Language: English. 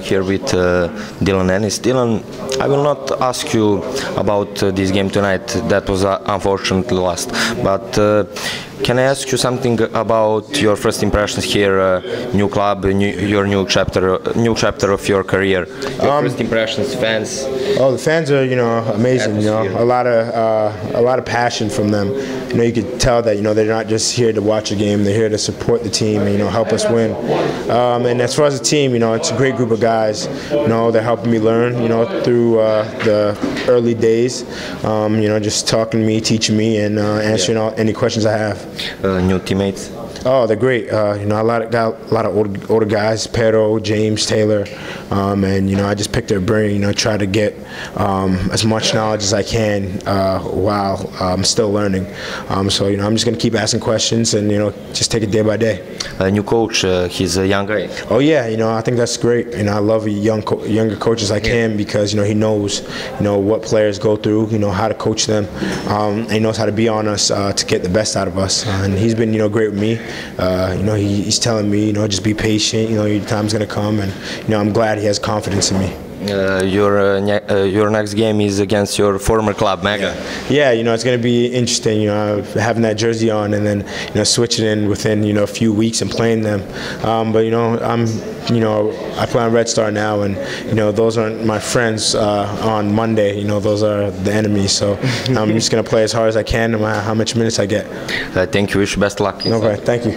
Here with Dylan Ennis. Dylan, I will not ask you about this game tonight. That was unfortunately lost. But can I ask you something about your first impressions here, new club, your new chapter of your career? Your first impressions, fans. Oh, the fans are amazing. A lot of passion from them. You could tell that they're not just here to watch a game. They're here to support the team and help us win. And as far as the team, it's a great group of guys. They're helping me learn. Through the early days. Just talking to me, teaching me, and answering any questions I have. New teammates. Oh, they're great. A lot of older guys, Pero, James, Taylor, and I just picked their brain. Try to get as much knowledge as I can while I'm still learning. So I'm just gonna keep asking questions and just take it day by day. New coach, he's a young guy. Oh yeah, I think that's great. I love younger coaches like him because he knows what players go through, how to coach them, and he knows how to be on us to get the best out of us. And he's been great with me. He's telling me, just be patient. Your time's gonna come, and I'm glad he has confidence in me. Your next game is against your former club, Mega. Yeah, it's going to be interesting, having that jersey on and then, switching in within, a few weeks and playing them. But I play on Red Star now, and those aren't my friends on Monday. Those are the enemies. So I'm just going to play as hard as I can, no matter how much minutes I get. Thank you. Wish you best luck. Okay, thank you.